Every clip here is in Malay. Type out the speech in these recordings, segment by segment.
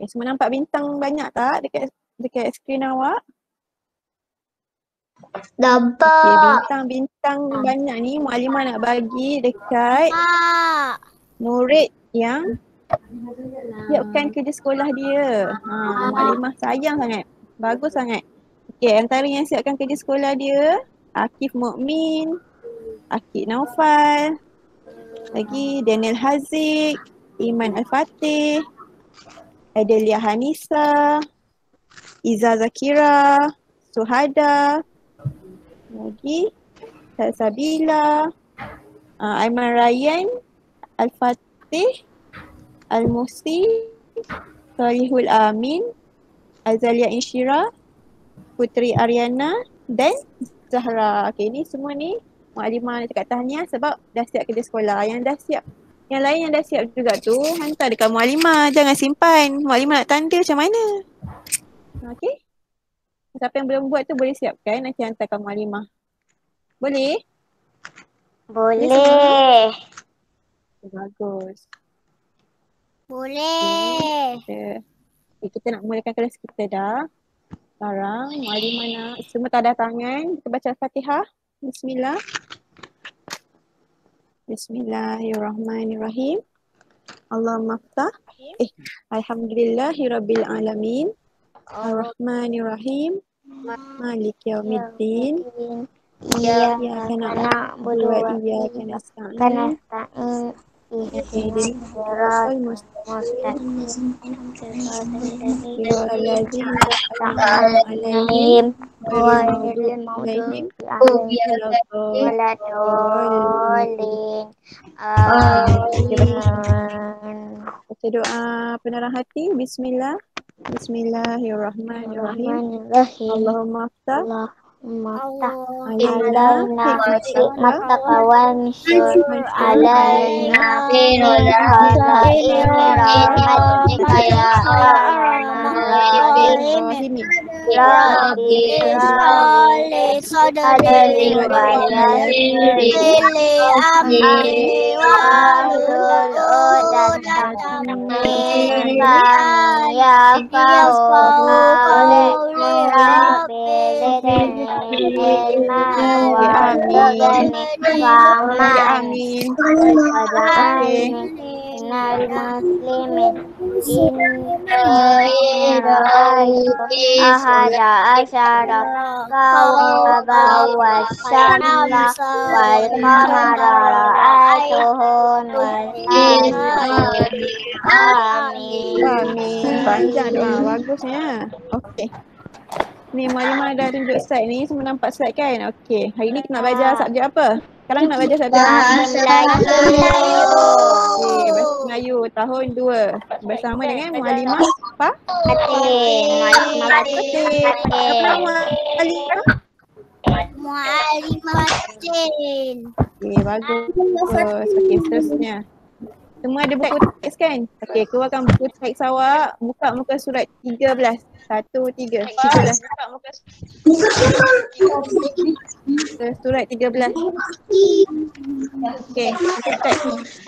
Okay, semua nampak bintang banyak tak dekat skrin awak? Okay, Nampak. bintang-bintang banyak ni Mualimah nak bagi dekat murid yang siapkan kerja sekolah dia. Mualimah sayang sangat. Bagus sangat. Okay, antara yang siapkan kerja sekolah dia, Akif Mukmin, Akif Naufal, lagi Daniel Haziq, Iman Al-Fatih, Adelia Hanisa, Iza Zakira, Suhada, lagi Sabila, Aiman Ryan, Al-Fatih, Al-Musi, Salihul Amin, Azalia Inshira, Putri Ariana dan Zahra. Okay, ni semua ni Mualimah cakap tahniah sebab dah siap kerja sekolah. Yang dah siap, yang lain yang dah siap juga tu hantar dekat Mualimah. Jangan simpan. Mualimah nak tanda macam mana? Okay. Siapa yang belum buat tu boleh siapkan. Nanti hantarkan Mualimah. Boleh? Boleh. Bagus. Boleh. Okay, kita nak mulakan kelas kita dah. Sekarang Mualimah nak semua tanda tangan. Kita baca Al-Fatihah. Bismillah. Bismillahirrahmanirrahim. Allahumma ftah. Alhamdulillahirabbil alamin. Ar-Rahmanirrahim. Maliki yaumiddin. Iyyaka na'budu wa iyyaka nasta'in. Ihdinas siratal mustaqim. Siratal ladzina an'amta 'alaihim ghairil maghdubi 'alaihim waladdallin. Baca doa penerang hati. Bismillah. Bismillahirrahmanirrahim. Allahumma ftah. Alaina hikmataka wa anshur alaina min khazaini rahmatika ya arhamar Rabbi israh li sadri wa yassir li amri wahlul 'uqdatam min lisani yafqahu qawli Rabbi zidni ilma warzuqni fahman waj'alni minal muslimin ahada asyara kawkaban wasyamsa wal qamara ra'aituhu amin. Amin. Panjang doa. Bagusnya. Okey. Ni Mualimah dah tunjuk slide ni. Semua nampak slide kan? Okey. Hari ni kita nak belajar subjek apa? Sekarang nak belajar subjek Bahasa Melayu. Okey, Bahasa Melayu tahun 2 bersama dengan Mualimah Mualimah Apa nama Mualimah? Mualimah Fatin. Okey, bagus. Okey, seterusnya. Semua ada buku teks kan? Okey, keluarkan buku teks awak. Buka muka surat 13. 1, 3. 13. Surat 13. Okey, buku teks.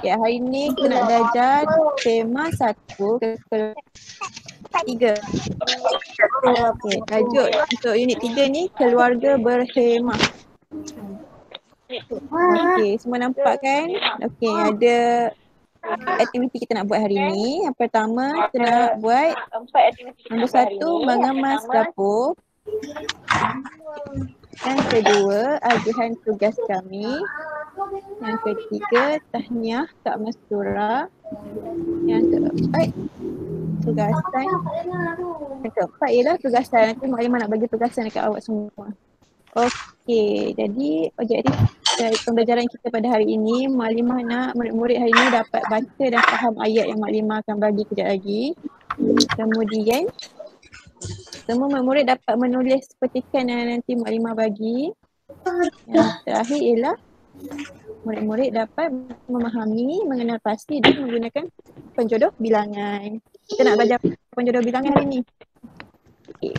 Okey, hari ni kita nak belajar tema 1 ke 3. Okey, tajuk untuk unit 3 ni keluarga berhemah. Okey, semua nampak kan? Okey, ada aktiviti kita nak buat hari ni. Yang pertama, kita nak buat nombor 1, mengemas dapur. Yang kedua, ajuhan tugas kami. Yang ketiga, tahniah Kak Mastura. Yang keempat, tugasan. Yang keempat ialah tugasan. Nanti Mualimah nak bagi tugasan dekat awak semua. Okey, jadi objektif dari pembelajaran kita pada hari ini, Mualimah nak murid-murid hari ini dapat baca dan faham ayat yang Mualimah akan bagi kejap lagi. Kemudian, semua murid dapat menulis petikan yang nanti Mualimah bagi. Yang terakhir ialah murid-murid dapat memahami, mengenal pasti dan menggunakan penjodoh bilangan. Kita nak belajar penjodoh bilangan hari ini. Okey.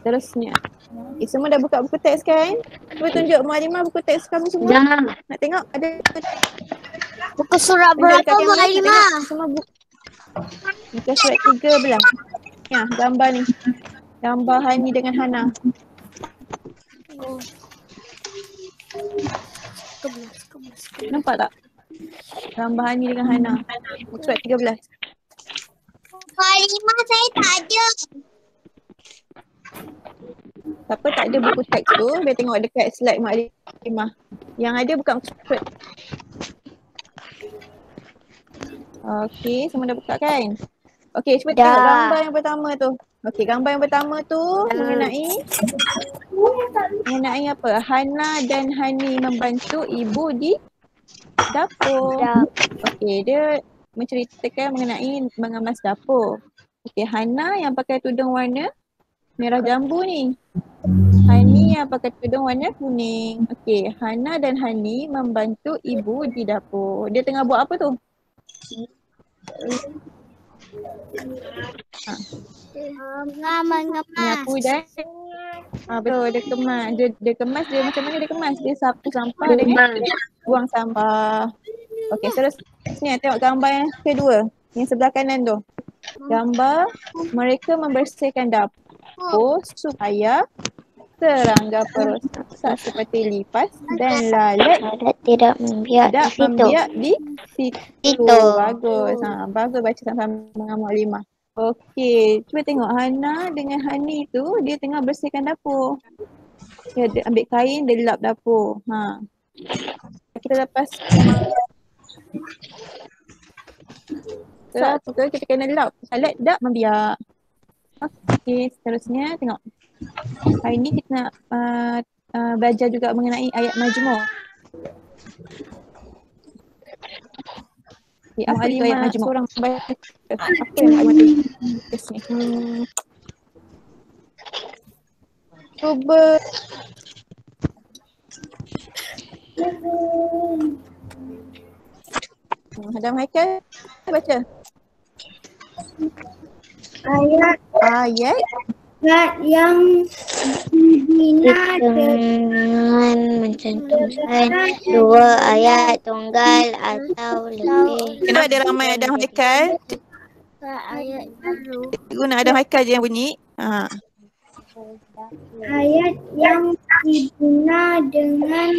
Terusnya. Okay, semua dah buka buku teks kan? Cuba tunjuk Mualimah buku teks kamu semua. Nak tengok ada Buku surat berapa Mualimah? Semua buku. Muka surat 13. Ya, gambar ni. Gambar Hani dengan Hana. Nampak tak? Gambar Hani dengan Hana. Muka surat 13. Halimah saya tak ada. Siapa tak ada buku teks tu, dia tengok dekat slide Mak Limah. Yang ada buka muka surat. Okey, semua dah buka kan? Okey, cuba tengok gambar yang pertama tu. Okey, gambar yang pertama tu mengenai apa? Hana dan Hani membantu ibu di dapur. Okey, dia menceritakan mengenai mengemas dapur. Okey, Hana yang pakai tudung warna merah jambu ni. Hani yang pakai tudung warna kuning. Okey, Hana dan Hani membantu ibu di dapur. Dia tengah buat apa tu? Mengemas. Menyapu dan betul, dia kemas. Dia kemas, dia macam mana dia kemas? Dia sapu sampah dengan buang sampah. Okey, seterusnya tengok gambar yang kedua. Yang sebelah kanan tu. Gambar mereka membersihkan dapur supaya serangga perosak seperti lipas dan lalat Tidak membiak di situ. Bagus. Bagus baca sama-sama dengan Mak Limah. Okey, cuba tengok Hana dengan Hani tu dia tengah bersihkan dapur. Dia ambil kain, dia lap dapur. Kita lepas betul, kita kena lap. Lalat tak membiak. Okey, seterusnya tengok. Hari ni kita nak belajar juga mengenai ayat majmuk. Okay, apa itu ayat majmuk? Seorang baca. Apa yang Mak Limah tulis ni? Cuba. Adam Haikal baca. Ayat yang dibina dengan mencantumkan dua ayat tunggal atau lebih. Kenapa ada ramai Adam Haikal? Ayat baru. Guna Adam Haikal je yang bunyi. Ayat yang dibina dengan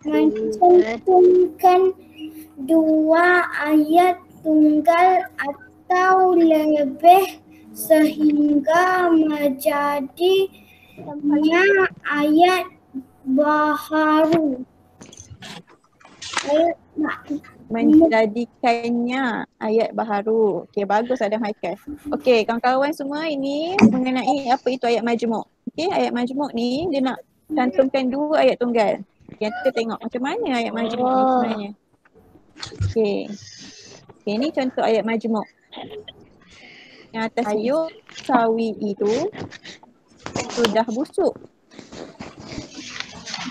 mencantumkan dua ayat tunggal atau lebih sehingga menjadinya ayat baharu. Menjadikannya ayat baharu. Okey, bagus Adam Haikal. Okey, kawan-kawan semua, ini mengenai apa itu ayat majmuk. Okey, ayat majmuk ni dia nak cantumkan dua ayat tunggal. Yang kita tengok macam mana ayat majmuk ni sebenarnya. Okey. Okey, ni contoh ayat majmuk. Yang atas sayur sawi itu sudah busuk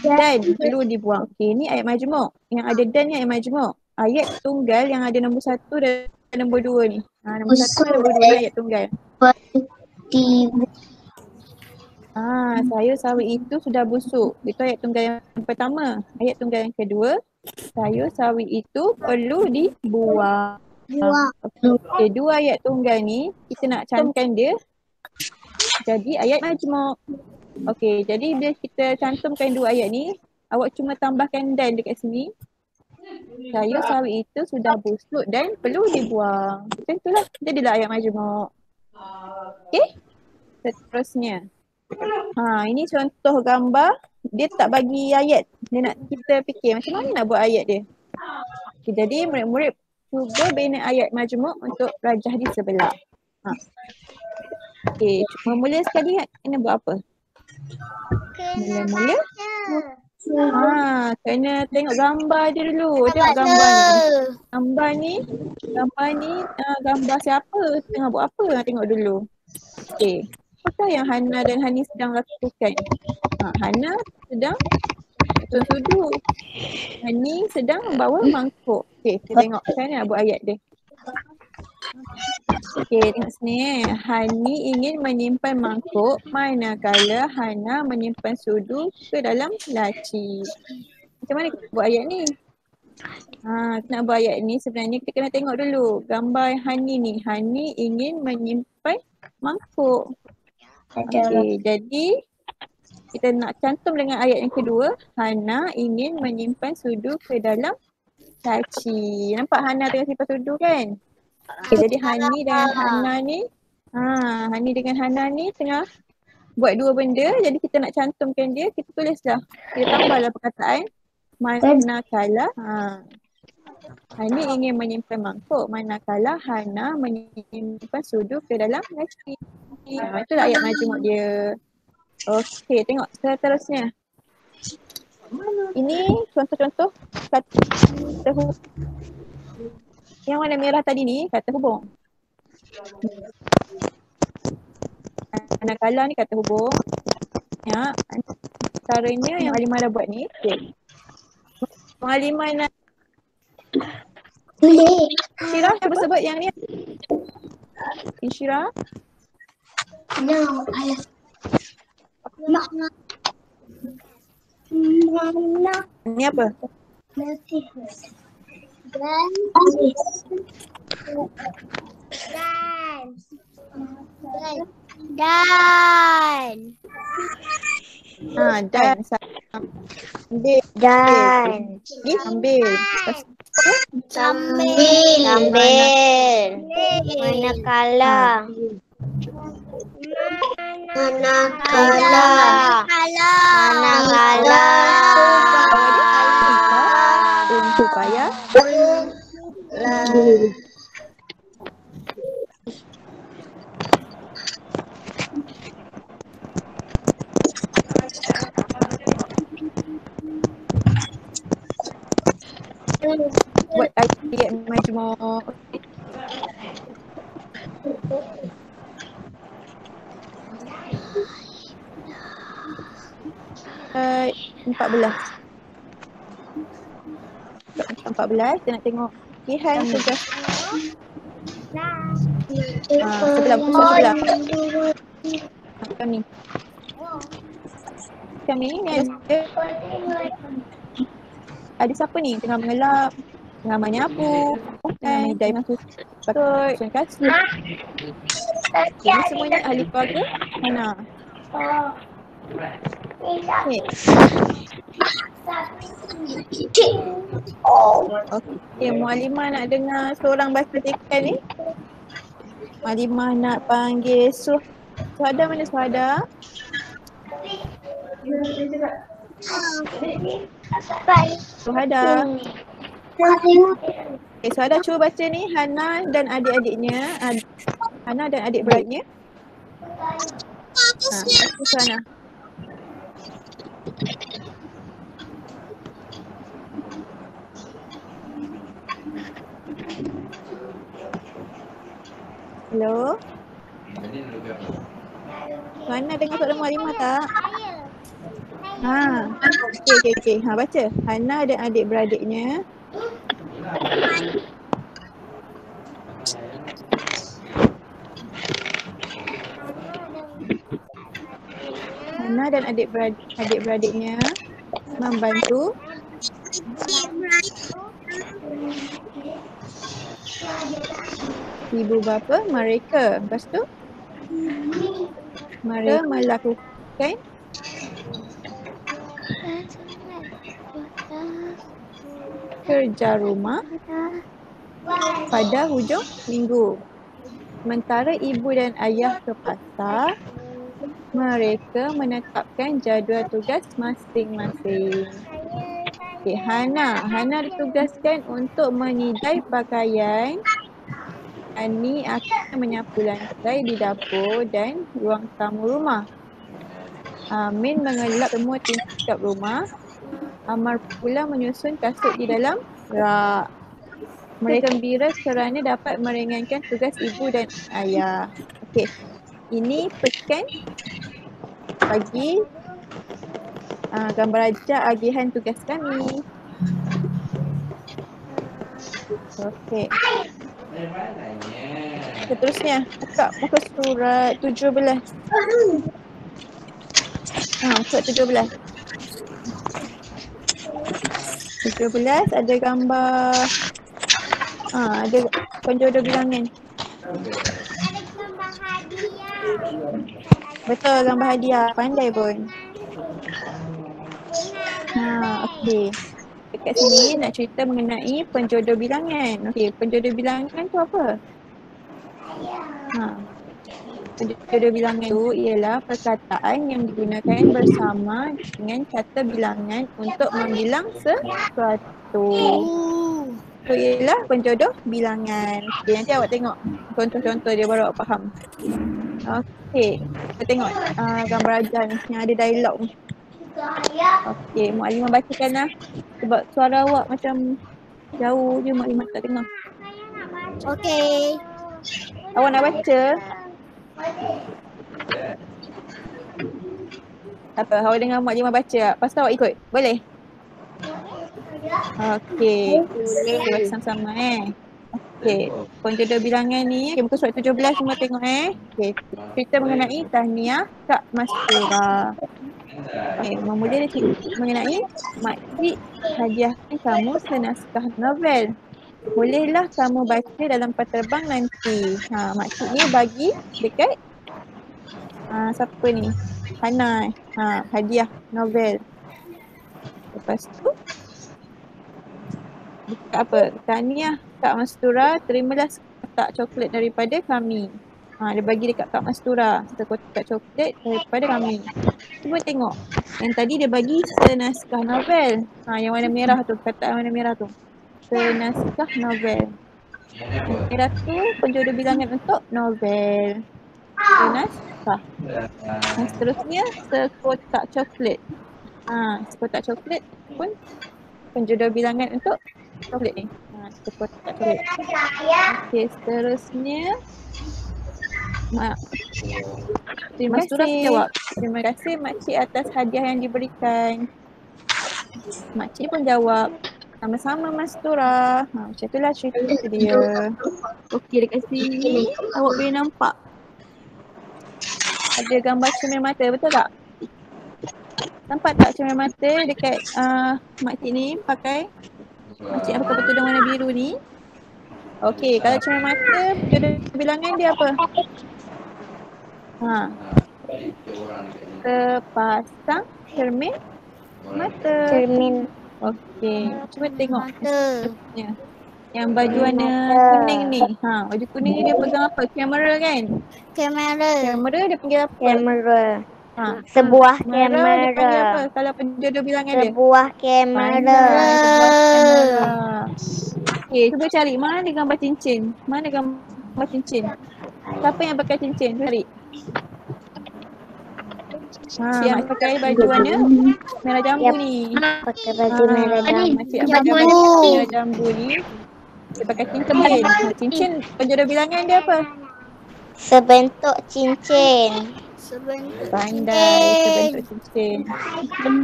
dan perlu dibuang. Okey, ni ayat majmuk. Yang ada dan ni ayat majmuk. Ayat tunggal yang ada nombor 1 dan nombor 2 ni. Nombor 1 dan nombor 2 ni ayat tunggal. Sayur sawi itu sudah busuk. Itu ayat tunggal yang pertama. Ayat tunggal yang kedua, sayur sawi itu perlu dibuang. Okey, dua ayat tunggal ni kita nak cantumkan dia jadi ayat majmuk. Okey, jadi bila kita cantumkan dua ayat ni, awak cuma tambahkan dan dekat sini. Sayur sawi itu sudah busuk dan perlu dibuang. Macam itulah, jadilah ayat majmuk. Okey, seterusnya. Ini contoh gambar. Dia tak bagi ayat. Dia nak kita fikir macam mana nak buat ayat dia. Okay, jadi murid-murid cuba bina ayat majmuk untuk rajah di sebelah. Okey, mula sekali kena buat apa? Mula-mula kena tengok gambar dia dulu. Tengok gambar ni. Gambar ni gambar siapa? Tengah buat apa? Tengok dulu. Okey. Apakah yang Hana dan Hani sedang lakukan? Hana sedang sudu. Hani sedang membawa mangkuk. Okey, kita tengok macam mana nak buat ayat dia. Okey, tengok sini. Hani ingin menyimpan mangkuk manakala Hana menyimpan sudu ke dalam laci. Macam mana kita buat ayat ni? Kita nak buat ayat ni sebenarnya kita kena tengok dulu gambar Hani ni. Hani ingin menyimpan mangkuk. Okey, jadi kita nak cantum dengan ayat yang kedua. Hana ingin menyimpan sudu ke dalam laci. Nampak Hana tengah simpan sudu kan? Okay, jadi Hani dengan Hana ni, Hani dengan Hana ni tengah buat dua benda. Jadi kita nak cantumkan dia, kita tulislah. Kita tambahlah perkataan manakala. Hani ingin menyimpan mangkuk manakala Hana menyimpan sudu ke dalam laci. Itulah ayat majmuk dia. Okey, tengok seterusnya. Ini contoh-contoh kata hubung. Yang warna merah tadi ni kata hubung. Manakala ni kata hubung. Ya, antaranya yang Alimah dah buat ni. Okay. Alimah nak Boleh. Insyirah cuba sebut yang ni. Insyirah. No, ayah. Mana? Ni apa? Nasi. Dan ambil. Dan. Ambil. Sambil. Manakala. Untuk payah. Buat ayat majmuk. Ayat 14. 14 kita nak tengok kihan tugas. Sebelah buku sebelah. Kami ni ada siapa ni tengah mengelap, tengah menyapu, tengah medai masuk patut, terima kasih. Ini semuanya ahli keluarga Hana. Okay. Okay, Mualimah nak dengar seorang baca tekan ni. Mualimah nak panggil Suhada, mana Suhada? Suhada. Okay, Suhada cuba baca ni Hana dan adik-adiknya. Hana dan adik-beradiknya. Suhana. Hello. Mana dengar suara Mualimah tak? Okey. Baca. Hana dan adik-beradiknya. Hana dan adik-beradiknya membantu ibu bapa mereka. Lepas tu mereka melakukan kerja rumah pada hujung minggu. Sementara ibu dan ayah ke pasar, mereka menetapkan jadual tugas masing-masing. Okay, Hana ditugaskan untuk menyidai pakaian. Ani akan menyapu lantai di dapur dan ruang tamu rumah. Amin mengelap semua tingkap rumah. Amar pula menyusun kasut di dalam rak. Mereka gembira kerana dapat meringankan tugas ibu dan ayah. Okey. Ini pekan bagi gambar ajar agihan tugas kami. Okey. Seterusnya, buka muka surat 17. Surat 17. 17 ada gambar ada penjodoh bilangan. Betul, gambar hadiah. Pandai pun. Okey. Dekat sini nak cerita mengenai penjodoh bilangan. Okey, penjodoh bilangan tu apa? Penjodoh bilangan tu ialah perkataan yang digunakan bersama dengan kata bilangan untuk membilang sesuatu. Itu ialah penjodoh bilangan. Okey, nanti awak tengok contoh-contoh dia baru awak faham. Okey, kita tengok gambar ajar ni yang ada dialog ni. Okey, Mukadimah bacakan lah. Sebab suara awak macam jauh je, Mukadimah tak dengar. Okey. Awak nak baca? Tak apa, awak dengar Mukadimah baca. Lepas tu awak ikut. Boleh? Okey. Kita baca sama-sama Okey. Penjodoh bilangan ni, muka surat 17 semua tengok Okey. Cerita mengenai tahniah Kak Mastura. Okey, memula dia cerita mengenai makcik hadiahkan kamu senaskah novel. Bolehlah kamu baca dalam penerbang nanti. Makcik ni bagi dekat siapa ni? Hana. Hadiah novel. Lepas tu dekat apa? Tahniah Kak Mastura, terimalah sekotak coklat daripada kami. Dia bagi dekat Kak Mastura sekotak coklat daripada kami. Cuba tengok. Yang tadi dia bagi senaskah novel. Yang warna merah tu, perkataan warna merah tu. Senaskah novel. Yang merah tu penjodoh bilangan untuk novel. Senaskah. Yang seterusnya sekotak coklat. Sekotak coklat pun penjodoh bilangan untuk coklat ni. Sekotak coklat. Okey, seterusnya terima kasih. Jawab. Terima kasih makcik atas hadiah yang diberikan. Makcik pun jawab. Sama-sama Mastura. Macam itulah cerita dia. Okey, dekat sini awak boleh nampak ada gambar cermin mata, betul tak? Nampak tak cermin mata dekat makcik ni pakai makcik yang pakai tudung warna biru ni? Okey, kalau cermin mata penjodoh bilangan dia apa? Sepasang cermin mata. Cermin. Okey, cuba tengok seterusnya. Yang baju warna kuning ni. Baju kuning ni dia pegang apa? Kamera kan? Kamera dia panggil apa? Kamera. Sebuah Kamera dia panggil kamera. apa? Kalau penjodoh bilangan dia? Sebuah kamera. Sebuah kamera. Okey, cuba cari mana ada gambar cincin. Mana gambar cincin? Siapa yang pakai cincin? Cari. Yang pakai baju warna merah jambu ni. Pakai baju merah jambu. Makcik yang pakai baju merah jambu ni, dia pakai cincin. Cincin penjodoh bilangan dia apa? Sebentuk cincin. Pandai, sebentuk cincin.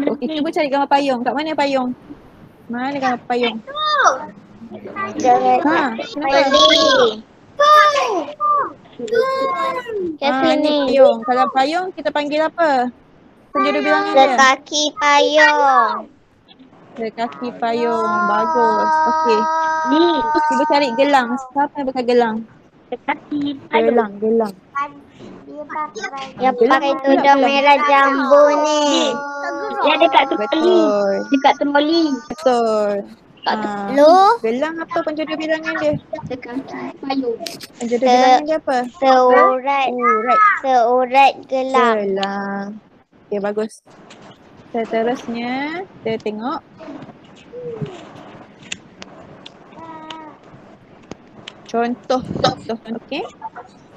Okey, cuba cari gambar payung. Kat mana payung? Mana gambar payung? Kenapa? Kat sini. Payung. Kalau payung kita panggil apa? Penjodoh bilangan dia? Sekaki payung. Sekaki payung. Bagus. Okey. Cuba cari gelang. Siapa yang pakai gelang? Sekaki payung. Gelang. Yang pakai tudung merah jambu ni. Yang dekat troli. Dekat troli. Betul. Gelang apa penjodoh bilangan dia? Sekaki payung. Penjodoh bilangan dia apa? Seurat gelang. Gelang. Okey, bagus. Seterusnya kita tengok contoh. Okey.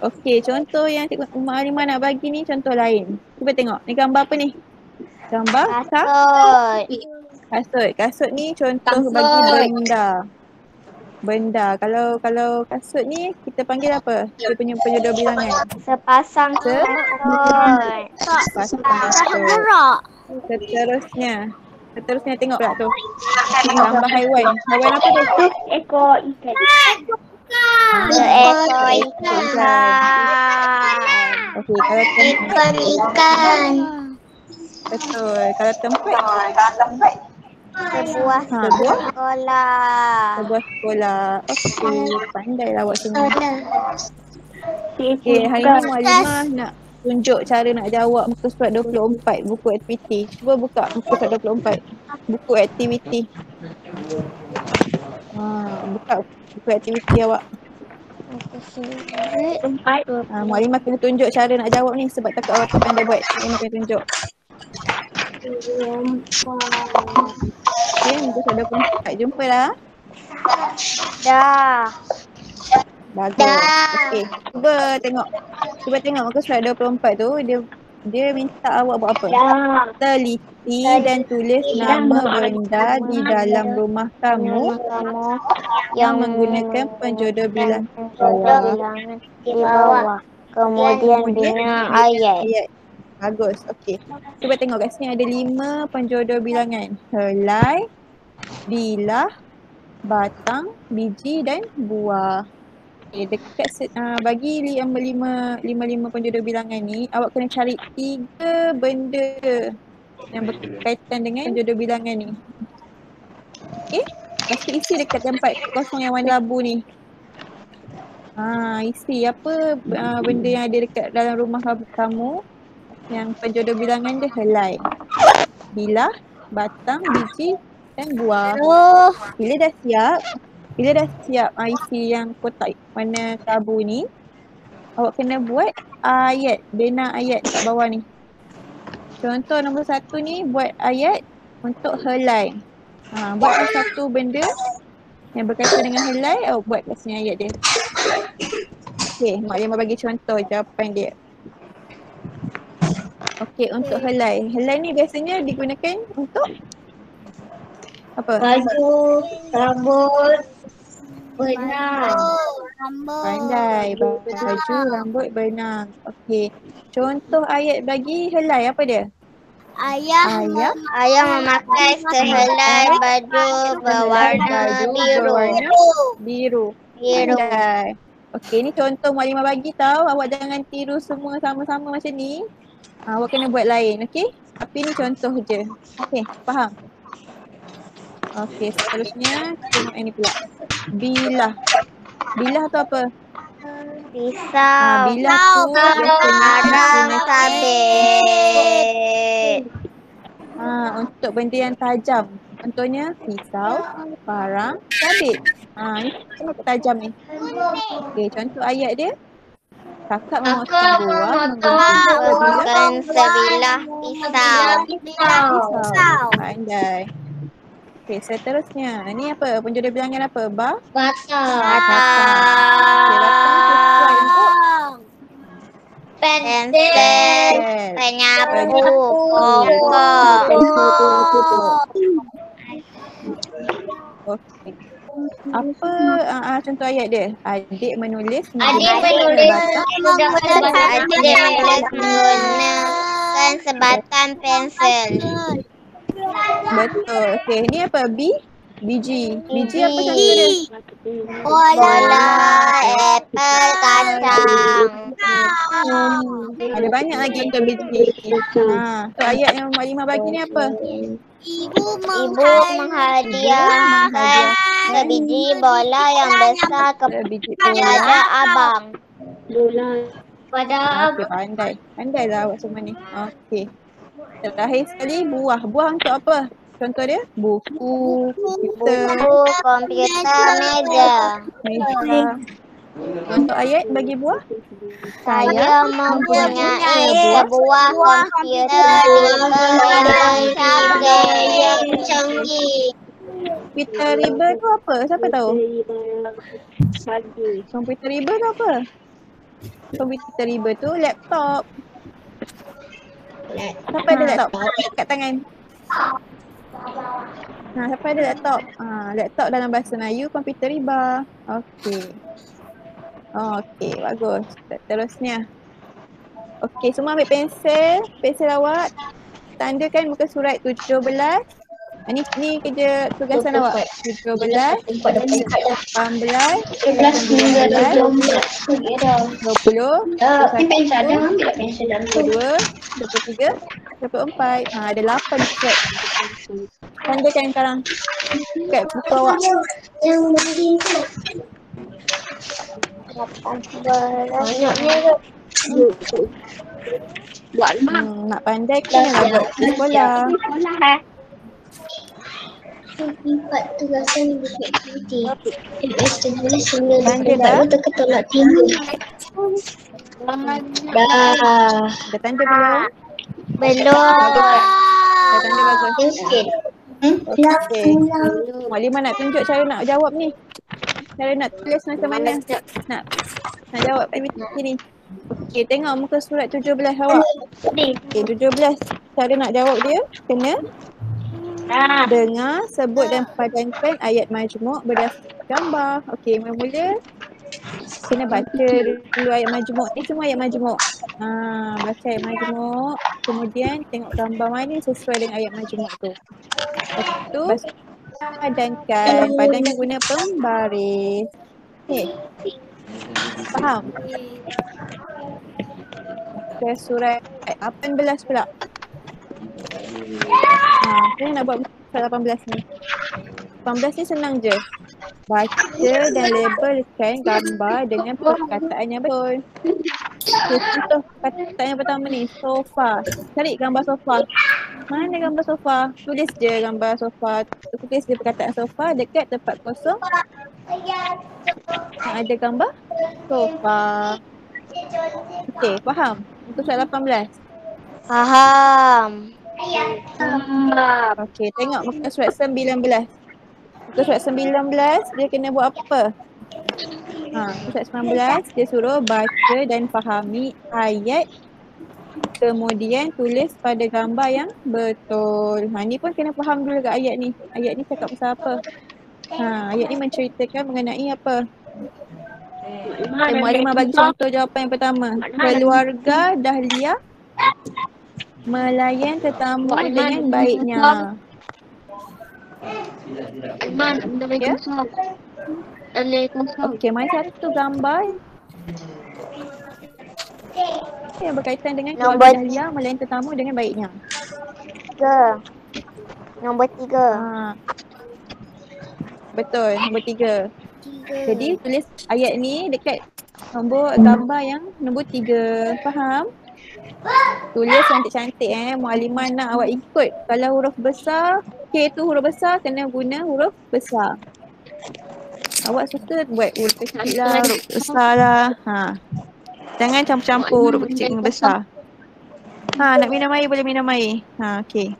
Okey, contoh yang Cikgu Mak Halimah nak bagi ni contoh lain. Cuba tengok. Ni gambar apa ni? Gambar kasut. Kasut ni contoh bagi benda. Kalau kasut ni kita panggil apa? Dia punya penjodoh bilangan. Sepasang kasut. Seterusnya tengok pula tu. Gambar haiwan. Haiwan apa tu? Ekor ikan. Seekor ikan. Okey, kalau tempat. Ikan. Betul. Kalau tempat. Sebuah buah sekolah. sebuah sekolah. Okey, pandailah awak semua. Okey, Okey, hari ni Mualimah nak tunjuk cara nak jawab muka surat 24 buku aktiviti. Cuba buka muka surat 24. Buku aktiviti. Buka buku aktiviti awak. Tempat. Mualimah kena tunjuk cara nak jawab ni sebab takut awak tak pandai buat. Mualimah kena tunjuk. Okey, muka surat 24. Jumpa dah. Dah. Bagus. Okey, cuba tengok muka surat 24 tu dia minta awak buat apa? Dah. Teliti dan tulis nama benda di dalam rumah kamu Kamu yang menggunakan penjodoh bilangan bilangan di bawah. Kemudian bina ayat. Bagus. Okey. Cuba tengok kat sini ada 5 penjodoh bilangan. Helai, bilah, batang, biji dan buah. Okay, dekat bagi lima penjodoh bilangan ni, awak kena cari 3 benda yang berkaitan dengan penjodoh bilangan ni. Okey, lepas tu isi dekat tempat kosong yang warna abu ni. Isi apa benda yang ada dekat dalam rumah kamu yang penjodoh bilangan dia helai, bilah, batang, biji dan buah. Bila dah siap isi yang kotak warna abu ni, awak kena buat ayat, bina ayat kat bawah ni. Contoh nombor 1 ni buat ayat untuk helai. Buat satu benda yang berkaitan dengan helai, awak buat kat sini ayat dia. Okey, Mualimah bagi contoh jawapan dia. Okey, untuk helai. Helai ni biasanya digunakan untuk apa? Baju, rambut, benang. Pandai. Baju, rambut, benang. Okey. Contoh ayat bagi helai apa dia? Ayah memakai sehelai baju berwarna biru. Pandai. Okey, ni contoh Mualimah bagi tahu. Awak jangan tiru semua sama-sama macam ni. Awak kena buat lain, okey? Tapi ni contoh je. Okey, faham? Okey, seterusnya tengok ini pula. Bilah. Bilah tu apa? Pisau. Bilah tu Parang sabit. Untuk benda yang tajam. Contohnya pisau, parang, sabit. Ni kenapa tajam ni? Okey, contoh ayat dia. Kakak memotong buah menggunakan sebilah pisau. Pandai. Okey, seterusnya. Ini apa? Penjodoh bilangan apa? Batang. Okey, batang sesuai untuk Pensel. Penyapu. Pokok. Okey. Apa contoh ayat dia? Adik menulis menggunakan sebatan pensel. Betul. Okey, ni apa? Biji. Biji apa contoh dia? Bola, apple, kacang. Ada banyak lagi untuk biji. So ayat yang Mualimah bagi ni apa? Ibu menghadiahkan sebiji bola yang besar kepada abang. Okey, pandai. Pandailah awak semua ni. Okey. Terakhir sekali buah. Buah untuk apa? Contoh dia? Buku, komputer, meja. Untuk ayat bagi buah? Saya mempunyai sebuah komputer yang canggih. Komputer riba tu apa? Siapa tahu? Komputer riba tu apa? Komputer riba tu laptop. Siapa ada laptop? Kat tangan. Siapa ada laptop? Laptop dalam bahasa Melayu komputer riba. Okey. Okey, bagus. Terusnya. Okey, semua ambil pensel awak. Tandakan muka surat 17. Ni kerja tugasan awak. 17, 18, 19, 20, 22, 23, 24. Ada 8 surat. Tandakan sekarang kat buku awak. Banyaknya ke? Buat mak. Nak pandai kenalah buat di sekolah. Sekolah Empat tugasan bukit putih. MS tertulis sembilan Tanda dah? teka tolak timbul. Dah. Dah tanda belum? Belum. Bagus tak? Dah tanda bagus. Sikit. Okey. Maklimah nak tunjuk cara nak jawab ni. Cara nak tulis macam mana? Nak jawab aktiviti ni. Okey, tengok muka surat 17 awak. Okey, 17. Cara nak jawab dia kena dengar, sebut dan padankan ayat majmuk berdasarkan gambar. Okey, mula-mula kena baca dulu ayat majmuk. Ni semua ayat majmuk. Baca ayat majmuk. Kemudian tengok gambar mana sesuai dengan ayat majmuk tu. Lepas tu padankan guna pembaris. Okey. Faham? Ke surat 18 pula. Saya nak buat surat 18 ni. 18 ni senang je. Baca dan labelkan gambar dengan perkataan yang betul. Okay, contoh perkataan yang pertama ni, sofa. Cari gambar sofa. Mana gambar sofa? Tulis je gambar sofa. Tulis je perkataan sofa dekat tempat kosong yang ada gambar sofa. Okey, faham? Untuk surat 18. Faham. Okey, tengok muka surat 19. Muka surat 19 dia kena buat apa? Surat 19 dia suruh baca dan fahami ayat, kemudian tulis pada gambar yang betul. Ni pun kena faham dulu kat ayat ni. Ayat ni cakap pasal apa? Ayat ni menceritakan mengenai apa? Maklimah bagi contoh jawapan yang pertama. Keluarga Dahlia melayan tetamu dengan baiknya. Ya? Okey, mari satu gambar yang berkaitan dengan keluarga Dahlia melayan tetamu dengan baiknya. 3. Nombor 3. Betul, nombor 3. Jadi tulis ayat ni dekat nombor gambar yang nombor 3. Faham? Tulis cantik-cantik Muallimah nak awak ikut. Kalau huruf besar, K tu huruf besar kena guna huruf besar. Awak suka buat huruf kecil lah, huruf besar lah. Jangan campur-campur huruf kecil dengan besar. Nak minum air boleh minum air. Okey.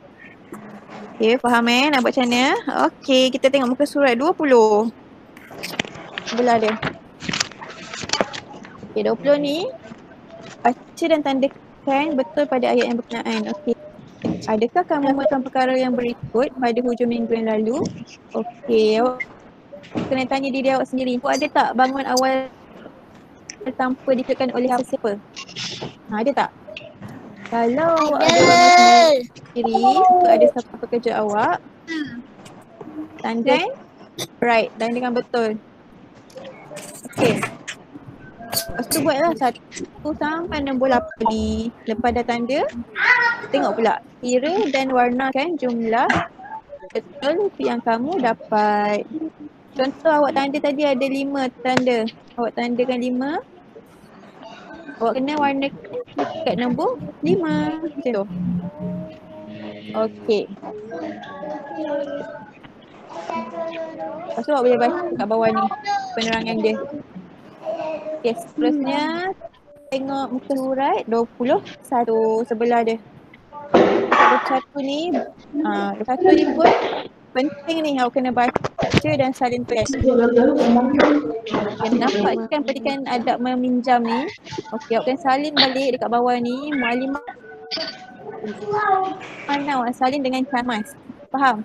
Okey, faham nak buat macam mana? Okey, kita tengok muka surat 20. Sebelah dia. Okey, 20 ni baca dan tandakan betul pada ayat yang berkenaan. Okey. Adakah kamu melakukan perkara yang berikut pada hujung minggu yang lalu? Okey, awak kena tanya diri awak sendiri. Awak ada tak bangun awal tanpa dikatakan oleh siapa? Ada tak? Kalau awak ada bangun sendiri, ada siapa pekerja awak, tandakan right, tandakan betul. Okey. Lepas tu buatlah 1 sampai nombor 8 ni. Lepas dah tanda, tengok pula kira dan warnakan jumlah betul yang kamu dapat. Contoh awak tanda tadi ada 5 tanda. Awak tandakan 5. Awak kena warnakan dekat nombor 5. Macam tu. Okey. Lepas tu awak boleh baca kat bawah ni penerangan dia. Okey, seterusnya tengok muka surat 21 sebelah dia. 21 ni, 21 ni pun penting ni, awak kena baca dan salin tulis. Nampak kan pendidikan adab meminjam ni? Okey, awak kena salin balik dekat bawah ni. Muallimah mana awak salin dengan kemas. Faham?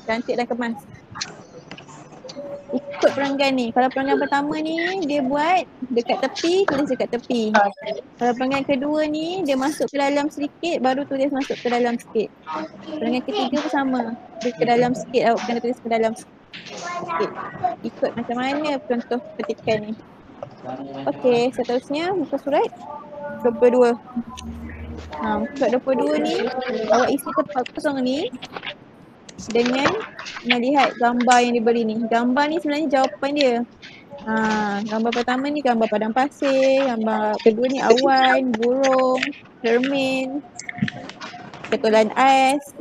Cantik dan kemas. Ikut perenggan ni. Kalau perenggan pertama ni dia buat dekat tepi, tulis dekat tepi. Kalau perenggan kedua ni dia masuk ke dalam sedikit, baru tulis masuk ke dalam sikit. Perenggan ketiga pun sama. Dia ke dalam sikit, awak kena tulis ke dalam sikit. Ikut macam mana contoh petikan ni. Okey, seterusnya muka surat 22. Muka surat 22 ni awak isi tempat kosong ni dengan melihat gambar yang diberi ni. Gambar ni sebenarnya jawapan dia. Gambar pertama ni gambar padang pasir, gambar kedua ni awan, burung, cermin, ketulan ais.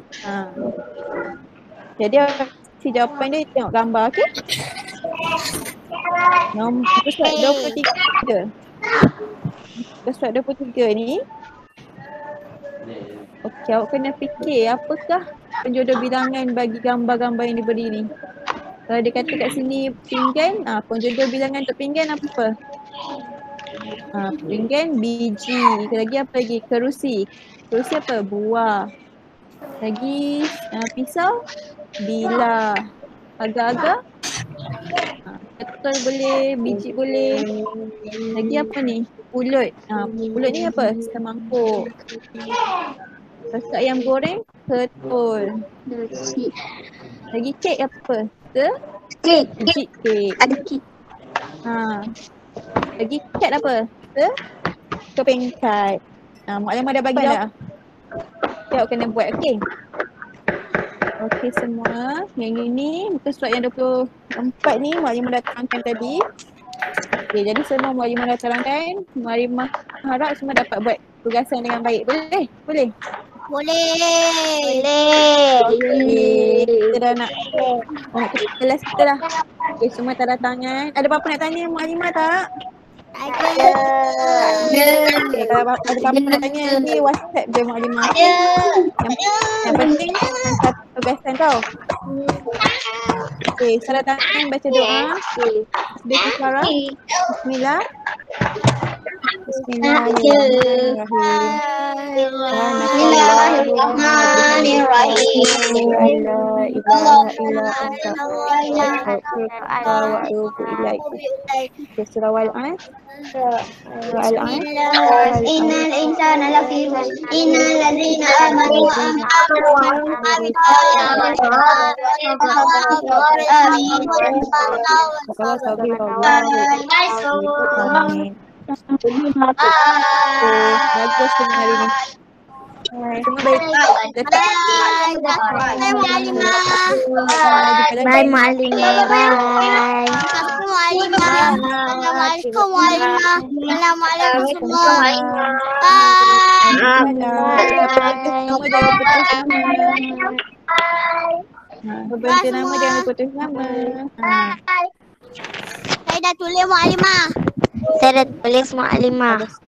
Jadi si jawapan dia tengok gambar, okey? Muka surat 23. Muka surat 23 ni. Okey, awak kena fikir apakah penjodoh bilangan bagi gambar-gambar yang diberi ni. Kalau dia kata kat sini pinggan, penjodoh bilangan untuk pinggan apa? Pinggan biji. Lagi apa lagi? Kerusi. Kerusi apa? Buah. Lagi pisau, bilah. Agar-agar, betul boleh, biji boleh. Lagi apa ni? Pulut. Pulut ni apa? Semangkuk. Lepas ayam goreng, ketul. Lagi kek apa? Kek. Biji kek. Ada kek. Lagi kat apa? Keping kad. Maklumat dah bagi dah. Awak kena buat, okey? Okey semua. Yang ini muka surat yang 24 ni maklumat dah terangkan tadi. Okey, jadi semua maklumat dah terangkan. Maklumat harap semua dapat buat tugasan dengan baik. Boleh? Boleh? Okey, kita dah nak ke kelas kita dah. Okey, semua tanda tangan. Ada apa-apa nak tanya maklumat tak? Ada. Okay, kalau ada apa-apa nak tanya nanti WhatsApp je maklumat. Yang penting satu tugasan tau. Okey, salah tangan baca doa. Bismillah. Bismillah. Innal insana lafi khusr. Innal ladzina amanu wa amilus Amin. Bagus dengan hari ni. Semua baik. Bye Malimah. Bye. Assalamualaikum warahmatullahi wabarakatuh. Nama jangan putus nama. Berbantu nama jangan putus nama. Saya dah tulis Maklimah. Saya dah tulis Maklimah.